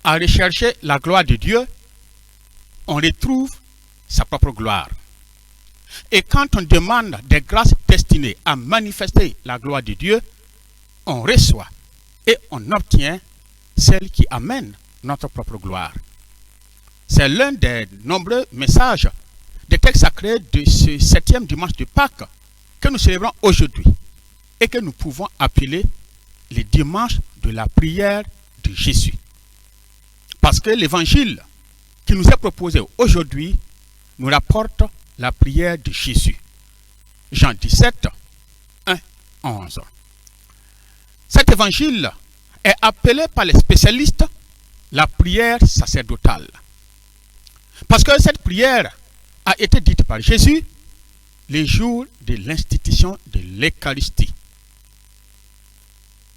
à rechercher la gloire de Dieu, on retrouve sa propre gloire. Et quand on demande des grâces destinées à manifester la gloire de Dieu, on reçoit et on obtient celle qui amène notre propre gloire. C'est l'un des nombreux messages des textes sacrés de ce 7e dimanche de Pâques que nous célébrons aujourd'hui et que nous pouvons appeler les dimanches de la prière de Jésus. Parce que l'évangile qui nous est proposé aujourd'hui nous rapporte la prière de Jésus. Jean 17, 1, 11. Cet évangile est appelé par les spécialistes la prière sacerdotale. Parce que cette prière a été dite par Jésus les jours de l'institution de l'Eucharistie.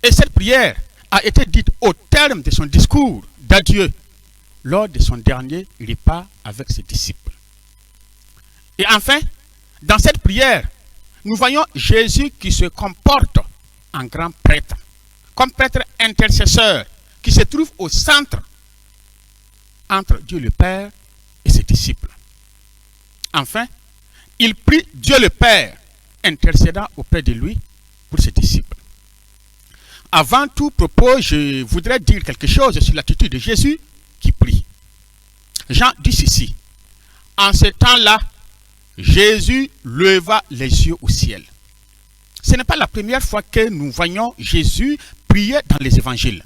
Et cette prière a été dite au terme de son discours d'adieu lors de son dernier repas avec ses disciples. Et enfin, dans cette prière, nous voyons Jésus qui se comporte en grand prêtre, comme prêtre intercesseur, qui se trouve au centre entre Dieu le Père et ses disciples. Enfin, il prie Dieu le Père, intercédant auprès de lui pour ses disciples. Avant tout propos, je voudrais dire quelque chose sur l'attitude de Jésus qui prie. Jean dit ceci: en ce temps-là, Jésus leva les yeux au ciel. Ce n'est pas la première fois que nous voyons Jésus prier dans les évangiles.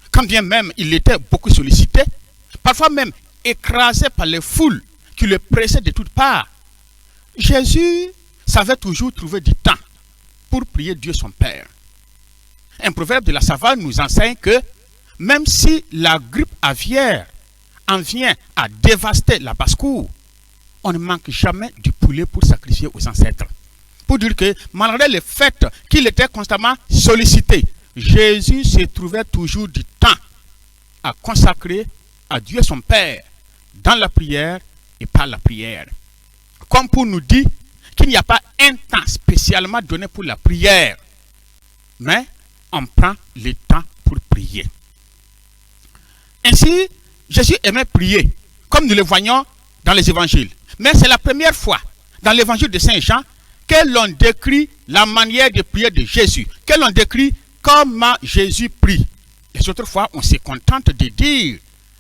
Quand bien même il était beaucoup sollicité, parfois même écrasé par les foules qui le pressaient de toutes parts, Jésus savait toujours trouver du temps pour prier Dieu son Père. Un proverbe de la savane nous enseigne que même si la grippe aviaire en vient à dévaster la basse-cour, on ne manque jamais du poulet pour sacrifier aux ancêtres. Pour dire que malgré le fait qu'il était constamment sollicité, Jésus se trouvait toujours du temps à consacrer à Dieu son Père dans la prière et par la prière. Comme pour nous dire qu'il n'y a pas un temps spécialement donné pour la prière, mais on prend le temps pour prier. Ainsi, Jésus aimait prier, comme nous le voyons dans les évangiles. Mais c'est la première fois dans l'évangile de Saint Jean que l'on décrit la manière de prier de Jésus, que l'on décrit comment Jésus prie. Les autres fois, on se contente de dire,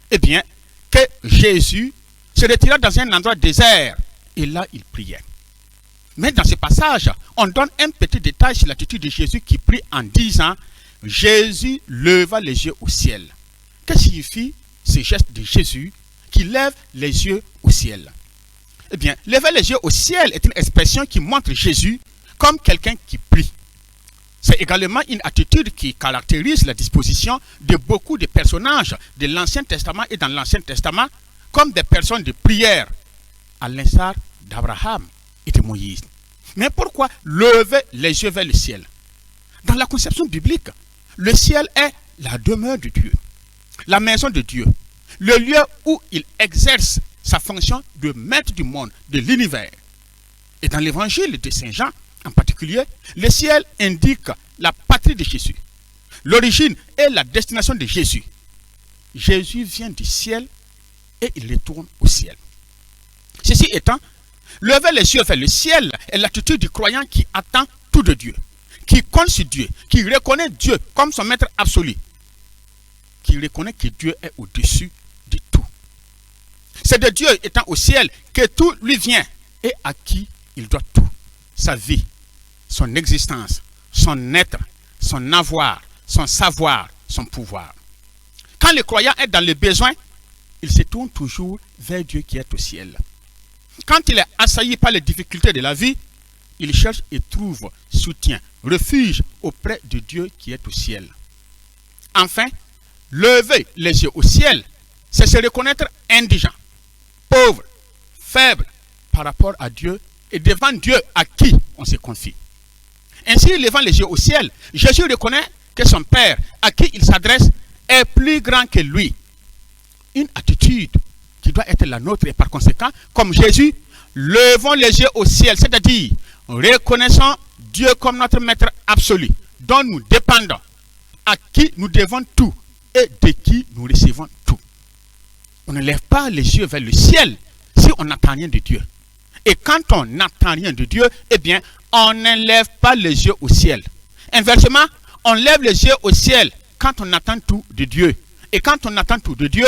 eh bien, que Jésus se retira dans un endroit désert et là, il priait. Mais dans ce passage, on donne un petit détail sur l'attitude de Jésus qui prie en disant « Jésus leva les yeux au ciel ». Que signifie ce geste de Jésus qui lève les yeux au ciel? Eh bien, lever les yeux au ciel est une expression qui montre Jésus comme quelqu'un qui prie. C'est également une attitude qui caractérise la disposition de beaucoup de personnages de l'Ancien Testament et dans l'Ancien Testament comme des personnes de prière, à l'instar d'Abraham et de Moïse. Mais pourquoi lever les yeux vers le ciel? Dans la conception biblique, le ciel est la demeure de Dieu, la maison de Dieu, le lieu où il exerce sa fonction de maître du monde, de l'univers. Et dans l'évangile de Saint Jean, en particulier, le ciel indique la patrie de Jésus, l'origine et la destination de Jésus. Jésus vient du ciel et il retourne au ciel. Ceci étant, lever les yeux vers le ciel est l'attitude du croyant qui attend tout de Dieu, qui compte sur Dieu, qui reconnaît Dieu comme son maître absolu, qui reconnaît que Dieu est au-dessus de tout. C'est de Dieu étant au ciel que tout lui vient et à qui il doit tout. Sa vie, son existence, son être, son avoir, son savoir, son pouvoir. Quand le croyant est dans le besoin, il se tourne toujours vers Dieu qui est au ciel. Quand il est assailli par les difficultés de la vie, il cherche et trouve soutien, refuge auprès de Dieu qui est au ciel. Enfin, lever les yeux au ciel, c'est se reconnaître indigent, pauvre, faible par rapport à Dieu et devant Dieu à qui on se confie. Ainsi, levant les yeux au ciel, Jésus reconnaît que son Père, à qui il s'adresse, est plus grand que lui. Une attitude qui doit être la nôtre et par conséquent, comme Jésus, levons les yeux au ciel, c'est-à-dire reconnaissons Dieu comme notre maître absolu, dont nous dépendons, à qui nous devons tout et de qui nous recevons tout. On ne lève pas les yeux vers le ciel si on n'attend rien de Dieu. Et quand on n'attend rien de Dieu, eh bien, on ne lève pas les yeux au ciel. Inversement, on lève les yeux au ciel quand on attend tout de Dieu. Et quand on attend tout de Dieu,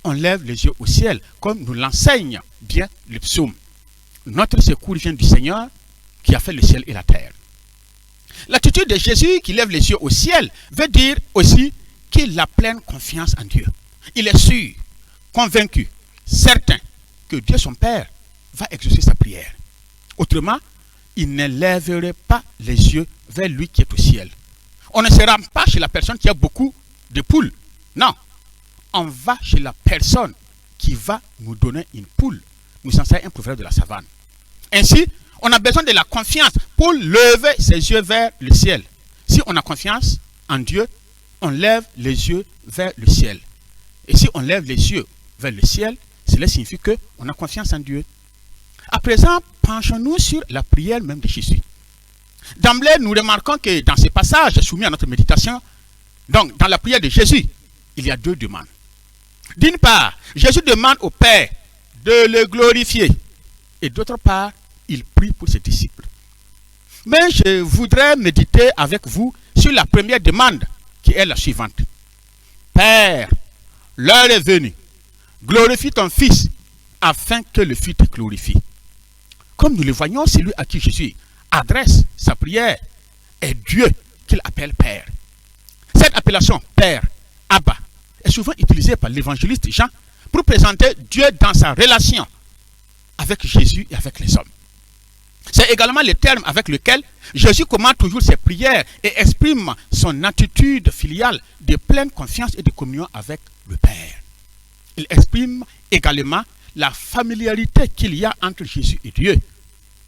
on lève les yeux au ciel, comme nous l'enseigne bien le psaume. Notre secours vient du Seigneur qui a fait le ciel et la terre. L'attitude de Jésus qui lève les yeux au ciel veut dire aussi qu'il a pleine confiance en Dieu. Il est sûr, convaincu, certain que Dieu son Père va exaucer sa prière. Autrement, il ne lèverait pas les yeux vers lui qui est au ciel. On ne se rend pas chez la personne qui a beaucoup de poules. Non, on va chez la personne qui va nous donner une poule. Nous enseigne un proverbe de la savane. Ainsi, on a besoin de la confiance pour lever ses yeux vers le ciel. Si on a confiance en Dieu, on lève les yeux vers le ciel. Et si on lève les yeux vers le ciel, cela signifie qu'on a confiance en Dieu. À présent, penchons-nous sur la prière même de Jésus. D'emblée, nous remarquons que dans ces passages soumis à notre méditation, donc dans la prière de Jésus, il y a deux demandes. D'une part, Jésus demande au Père de le glorifier. Et d'autre part, il prie pour ses disciples. Mais je voudrais méditer avec vous sur la première demande, qui est la suivante. Père, l'heure est venue. Glorifie ton Fils, afin que le Fils te glorifie. Comme nous le voyons, c'est lui à qui Jésus adresse sa prière est Dieu qu'il appelle Père. Cette appellation Père, Abba, est souvent utilisée par l'évangéliste Jean pour présenter Dieu dans sa relation avec Jésus et avec les hommes. C'est également le terme avec lequel Jésus commande toujours ses prières et exprime son attitude filiale de pleine confiance et de communion avec le Père. Il exprime également la familiarité qu'il y a entre Jésus et Dieu.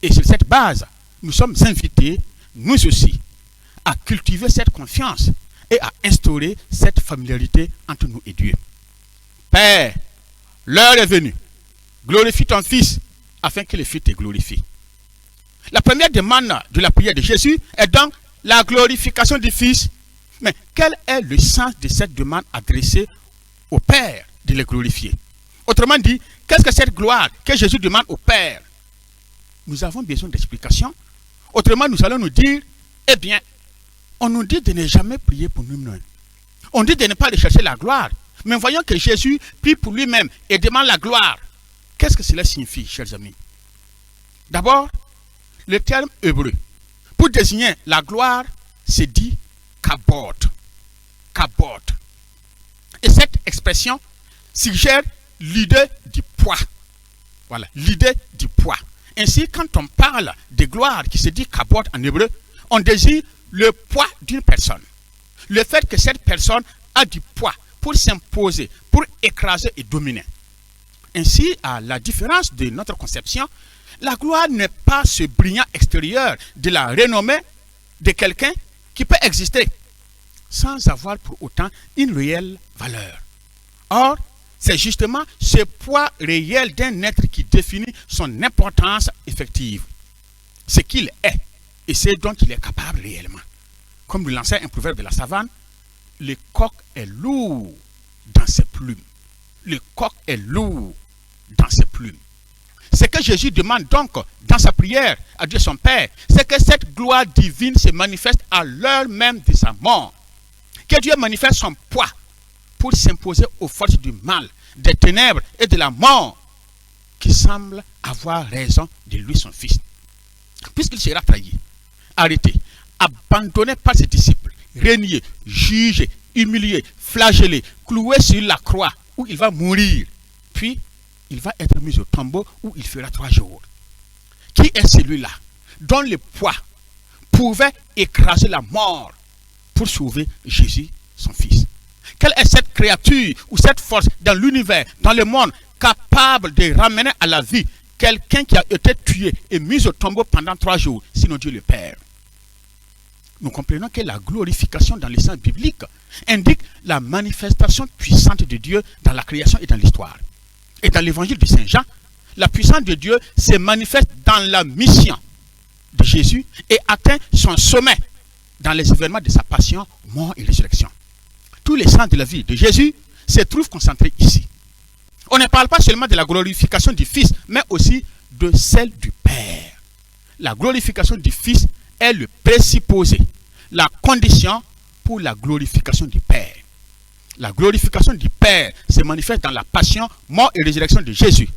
Et sur cette base, nous sommes invités, nous aussi, à cultiver cette confiance et à instaurer cette familiarité entre nous et Dieu. Père, l'heure est venue. Glorifie ton Fils, afin que le Fils te glorifie. La première demande de la prière de Jésus est donc la glorification du Fils. Mais quel est le sens de cette demande adressée au Père de le glorifier? Autrement dit, qu'est-ce que cette gloire que Jésus demande au Père? Nous avons besoin d'explications. Autrement, nous allons nous dire, eh bien, on nous dit de ne jamais prier pour nous-mêmes. On dit de ne pas rechercher la gloire. Mais voyons que Jésus prie pour lui-même et demande la gloire. Qu'est-ce que cela signifie, chers amis? D'abord, le terme hébreu pour désigner la gloire, c'est dit kabod. Kabod. Et cette expression suggère l'idée du poids. Voilà, l'idée du poids. Ainsi, quand on parle de gloire qui se dit kabod en hébreu, on désigne le poids d'une personne. Le fait que cette personne a du poids pour s'imposer, pour écraser et dominer. Ainsi, à la différence de notre conception, la gloire n'est pas ce brillant extérieur de la renommée de quelqu'un qui peut exister sans avoir pour autant une réelle valeur. Or, c'est justement ce poids réel d'un être qui définit son importance effective. Ce qu'il est et ce dont il est capable réellement. Comme nous l'enseigne un proverbe de la savane, le coq est lourd dans ses plumes. Le coq est lourd dans ses plumes. Ce que Jésus demande donc dans sa prière à Dieu son Père, c'est que cette gloire divine se manifeste à l'heure même de sa mort. Que Dieu manifeste son poids pour s'imposer aux forces du mal, des ténèbres et de la mort qui semblent avoir raison de lui son Fils. Puisqu'il sera trahi, arrêté, abandonné par ses disciples, renié, jugé, humilié, flagellé, cloué sur la croix où il va mourir, puis il va être mis au tombeau où il fera 3 jours. Qui est celui-là dont le poids pouvait écraser la mort pour sauver Jésus, son Fils? Quelle est cette créature ou cette force dans l'univers, dans le monde, capable de ramener à la vie quelqu'un qui a été tué et mis au tombeau pendant 3 jours, sinon Dieu le Père? Nous comprenons que la glorification dans les sens bibliques indique la manifestation puissante de Dieu dans la création et dans l'histoire. Et dans l'évangile de Saint Jean, la puissance de Dieu se manifeste dans la mission de Jésus et atteint son sommet dans les événements de sa passion, mort et résurrection. tous les sens de la vie de Jésus se trouvent concentrés ici. On ne parle pas seulement de la glorification du Fils, mais aussi de celle du Père. La glorification du Fils est le présupposé, la condition pour la glorification du Père. La glorification du Père se manifeste dans la passion, mort et résurrection de Jésus.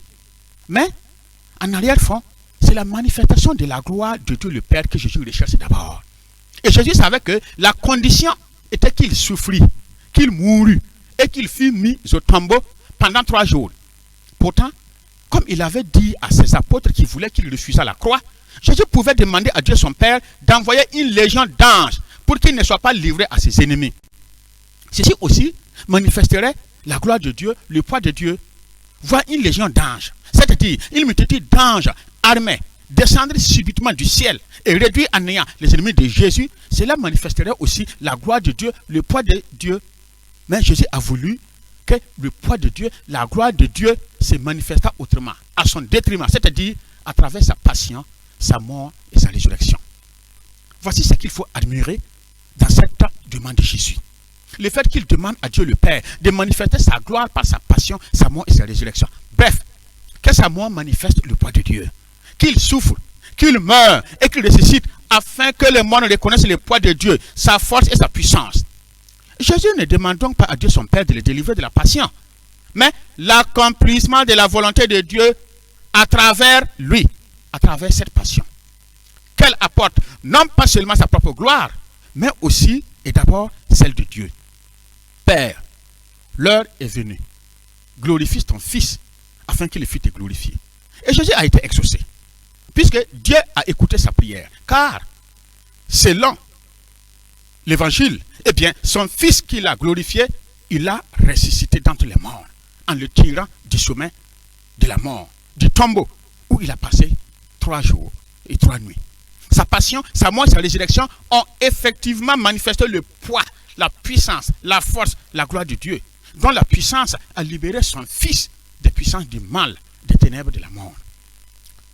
Mais, en arrière-fond, c'est la manifestation de la gloire de Dieu le Père que Jésus recherche d'abord. Et Jésus savait que la condition était qu'il souffrit, qu'il mourut et qu'il fût mis au tombeau pendant 3 jours. Pourtant, comme il avait dit à ses apôtres qui voulaient qu'il refusât la croix, Jésus pouvait demander à Dieu son Père d'envoyer une légion d'anges pour qu'il ne soit pas livré à ses ennemis. Ceci aussi manifesterait la gloire de Dieu, le poids de Dieu. Voir une légion d'anges, c'est-à-dire une multitude d'anges armés descendre subitement du ciel et réduire à néant les ennemis de Jésus, cela manifesterait aussi la gloire de Dieu, le poids de Dieu. Mais Jésus a voulu que le poids de Dieu, la gloire de Dieu se manifesta autrement, à son détriment, c'est-à-dire à travers sa passion, sa mort et sa résurrection. Voici ce qu'il faut admirer dans cette demande de Jésus. Le fait qu'il demande à Dieu le Père de manifester sa gloire par sa passion, sa mort et sa résurrection. Bref, que sa mort manifeste le poids de Dieu. Qu'il souffre, qu'il meurt et qu'il ressuscite afin que le monde reconnaisse le poids de Dieu, sa force et sa puissance. Jésus ne demande donc pas à Dieu son Père de le délivrer de la passion, mais l'accomplissement de la volonté de Dieu à travers lui, à travers cette passion. Qu'elle apporte non pas seulement sa propre gloire, mais aussi et d'abord celle de Dieu. Père, l'heure est venue. Glorifie ton Fils afin qu'il fût glorifié. Et Jésus a été exaucé, puisque Dieu a écouté sa prière. Car, selon l'évangile, eh bien, son Fils qu'il a glorifié, il l'a ressuscité d'entre les morts, en le tirant du sommet de la mort, du tombeau, où il a passé 3 jours et 3 nuits. Sa passion, sa mort et sa résurrection ont effectivement manifesté le poids, la puissance, la force, la gloire de Dieu, dont la puissance a libéré son Fils des puissances du mal, des ténèbres de la mort.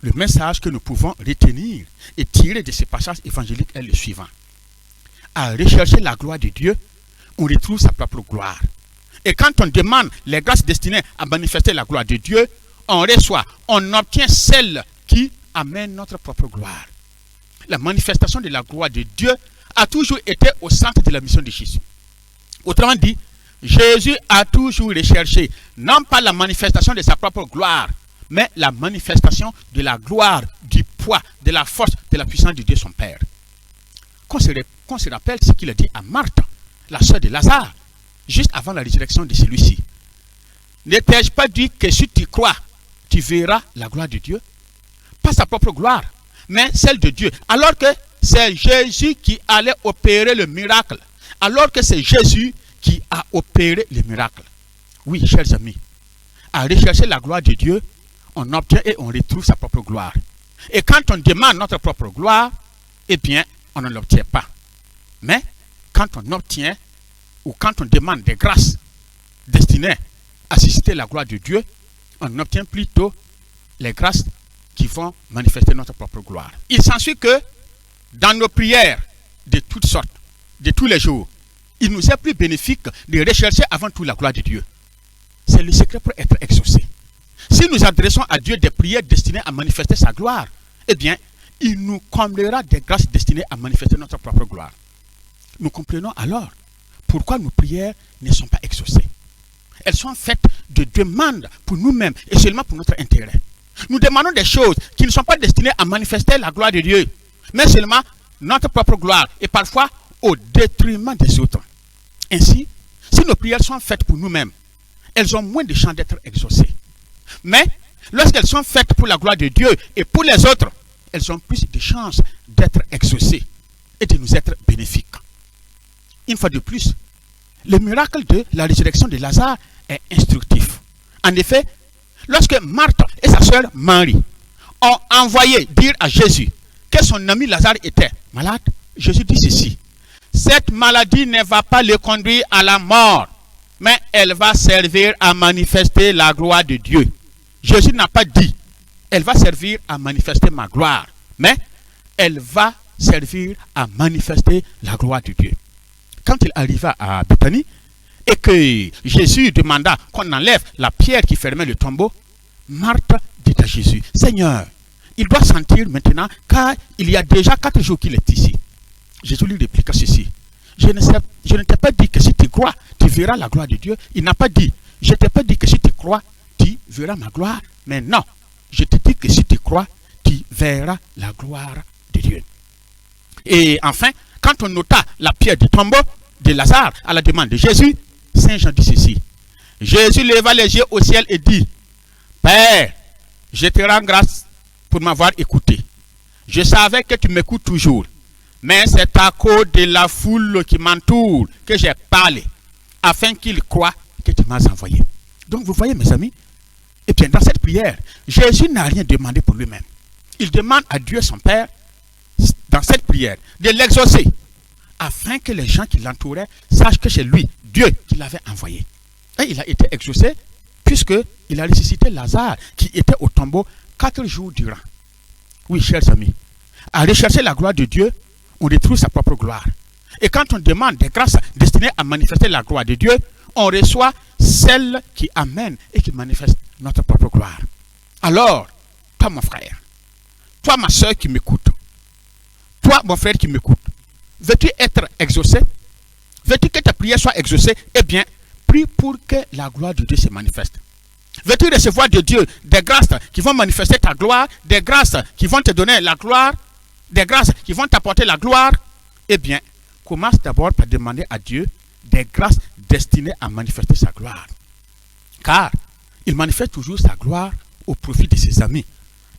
Le message que nous pouvons retenir et tirer de ces passages évangéliques est le suivant. À rechercher la gloire de Dieu, on retrouve sa propre gloire. Et quand on demande les grâces destinées à manifester la gloire de Dieu, on reçoit, on obtient celle qui amène notre propre gloire. La manifestation de la gloire de Dieu a toujours été au centre de la mission de Jésus. Autrement dit, Jésus a toujours recherché non pas la manifestation de sa propre gloire, mais la manifestation de la gloire, du poids, de la force, de la puissance de Dieu son Père. Qu'on se rappelle ce qu'il a dit à Marthe, la sœur de Lazare, juste avant la résurrection de celui-ci. Ne t'ai-je pas dit que si tu crois, tu verras la gloire de Dieu? Pas sa propre gloire, mais celle de Dieu. Alors que c'est Jésus qui allait opérer le miracle. Alors que c'est Jésus qui a opéré le miracle. Oui, chers amis, à rechercher la gloire de Dieu, on obtient et on retrouve sa propre gloire. Et quand on demande notre propre gloire, eh bien, on ne l'obtient pas. Mais quand on obtient ou quand on demande des grâces destinées à susciter la gloire de Dieu, on obtient plutôt les grâces qui vont manifester notre propre gloire. Il s'ensuit que dans nos prières de toutes sortes, de tous les jours, il nous est plus bénéfique de rechercher avant tout la gloire de Dieu. C'est le secret pour être exaucé. Si nous adressons à Dieu des prières destinées à manifester sa gloire, eh bien, il nous comblera des grâces destinées à manifester notre propre gloire. Nous comprenons alors pourquoi nos prières ne sont pas exaucées. Elles sont faites de demandes pour nous-mêmes et seulement pour notre intérêt. Nous demandons des choses qui ne sont pas destinées à manifester la gloire de Dieu, mais seulement notre propre gloire et parfois au détriment des autres. Ainsi, si nos prières sont faites pour nous-mêmes, elles ont moins de chances d'être exaucées. Mais lorsqu'elles sont faites pour la gloire de Dieu et pour les autres, elles ont plus de chances d'être exaucées et de nous être bénéfiques. Une fois de plus, le miracle de la résurrection de Lazare est instructif. En effet, lorsque Marthe et sa sœur Marie ont envoyé dire à Jésus que son ami Lazare était malade, Jésus dit ceci: cette maladie ne va pas le conduire à la mort, mais elle va servir à manifester la gloire de Dieu. Jésus n'a pas dit elle va servir à manifester ma gloire, mais elle va servir à manifester la gloire de Dieu. Quand il arriva à Béthanie, et que Jésus demanda qu'on enlève la pierre qui fermait le tombeau, Marthe dit à Jésus, Seigneur, il doit sentir maintenant car il y a déjà 4 jours qu'il est ici. Jésus lui répliqua ceci, je ne t'ai pas dit que si tu crois, tu verras la gloire de Dieu. Il n'a pas dit, je ne t'ai pas dit que si tu crois, tu verras ma gloire. Mais non, je te dis que si tu crois, tu verras la gloire de Dieu. Et enfin, quand on nota la pierre du tombeau de Lazare à la demande de Jésus, Saint Jean dit ceci. Jésus leva les yeux au ciel et dit, Père, je te rends grâce pour m'avoir écouté. Je savais que tu m'écoutes toujours, mais c'est à cause de la foule qui m'entoure que j'ai parlé, afin qu'ils croient que tu m'as envoyé. Donc vous voyez mes amis, et bien dans cette prière, Jésus n'a rien demandé pour lui-même. Il demande à Dieu son Père, dans cette prière, de l'exaucer, afin que les gens qui l'entouraient sachent que c'est lui, Dieu, qui l'avait envoyé. Et il a été exaucé, puisqu'il a ressuscité Lazare, qui était au tombeau 4 jours durant. Oui, chers amis, à rechercher la gloire de Dieu, on retrouve sa propre gloire. Et quand on demande des grâces destinées à manifester la gloire de Dieu, on reçoit celle qui amène et qui manifeste notre propre gloire. Alors, toi mon frère, toi ma soeur qui m'écoute, toi mon frère qui m'écoute, veux-tu être exaucé? Veux-tu que ta prière soit exaucée? Eh bien, prie pour que la gloire de Dieu se manifeste. Veux-tu recevoir de Dieu des grâces qui vont manifester ta gloire, des grâces qui vont te donner la gloire, des grâces qui vont t'apporter la gloire? Eh bien, commence d'abord par demander à Dieu des grâces destinées à manifester sa gloire. Car il manifeste toujours sa gloire au profit de ses amis,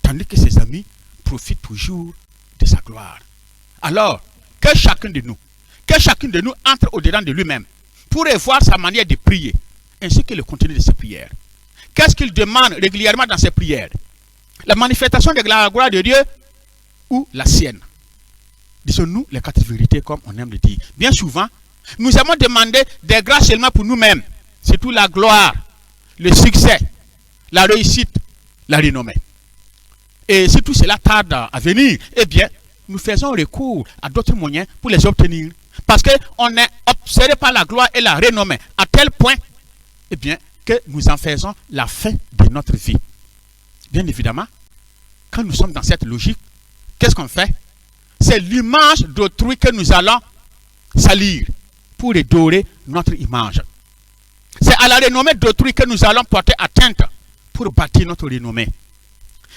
tandis que ses amis profitent toujours de sa gloire. Alors, que chacun de nous entre au-dedans de lui-même pour voir sa manière de prier, ainsi que le contenu de ses prières. Qu'est-ce qu'il demande régulièrement dans ses prières? La manifestation de la gloire de Dieu ou la sienne? Disons-nous les 4 vérités comme on aime le dire. Bien souvent, nous aimons demander des grâces seulement pour nous-mêmes. Surtout la gloire, le succès, la réussite, la renommée. Et si tout cela tarde à venir, eh bien, nous faisons recours à d'autres moyens pour les obtenir. Parce qu'on est obsédé par la gloire et la renommée à tel point, eh bien, que nous en faisons la fin de notre vie. Bien évidemment, quand nous sommes dans cette logique, qu'est-ce qu'on fait? C'est l'image d'autrui que nous allons salir pour redorer notre image. C'est à la renommée d'autrui que nous allons porter atteinte pour bâtir notre renommée.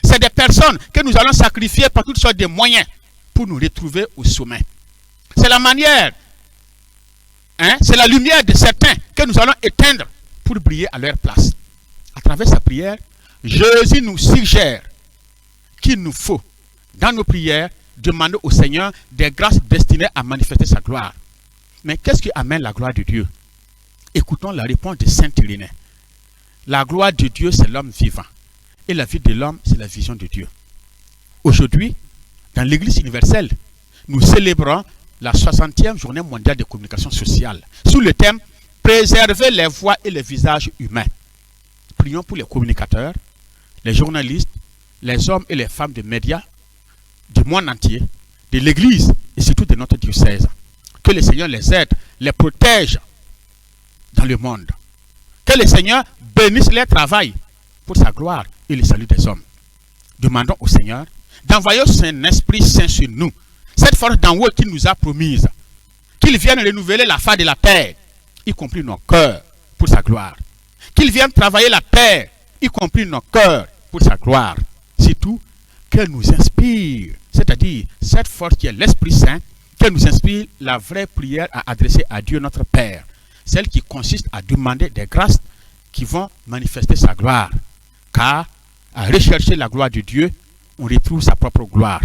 C'est des personnes que nous allons sacrifier par toutes sortes de moyens pour nous retrouver au sommet. C'est la manière, c'est la lumière de certains que nous allons éteindre pour briller à leur place. À travers sa prière, Jésus nous suggère qu'il nous faut, dans nos prières, demander au Seigneur des grâces destinées à manifester sa gloire. Mais qu'est-ce qui amène la gloire de Dieu? Écoutons la réponse de Saint Irénée. La gloire de Dieu, c'est l'homme vivant. Et la vie de l'homme, c'est la vision de Dieu. Aujourd'hui, dans l'Église universelle, nous célébrons la 60e journée mondiale de communication sociale sous le thème « Préserver les voix et les visages humains ». Prions pour les communicateurs, les journalistes, les hommes et les femmes de médias du monde entier, de l'Église et surtout de notre diocèse. Que le Seigneur les aide, les protège dans le monde. Que le Seigneur bénisse leur travail pour sa gloire et le salut des hommes. Demandons au Seigneur d'envoyer son Esprit Saint sur nous, cette force d'en haut qu'il nous a promise, qu'il vienne renouveler la face de la terre, y compris nos cœurs, pour sa gloire. Qu'il vienne travailler la terre, y compris nos cœurs, pour sa gloire. Surtout, qu'elle nous inspire, c'est-à-dire cette force qui est l'Esprit Saint, qu'elle nous inspire la vraie prière à adresser à Dieu notre Père, celle qui consiste à demander des grâces qui vont manifester sa gloire. Car à rechercher la gloire de Dieu, on retrouve sa propre gloire.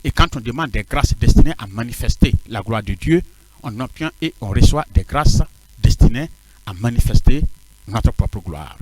Et quand on demande des grâces destinées à manifester la gloire de Dieu, on obtient et on reçoit des grâces destinées à manifester notre propre gloire.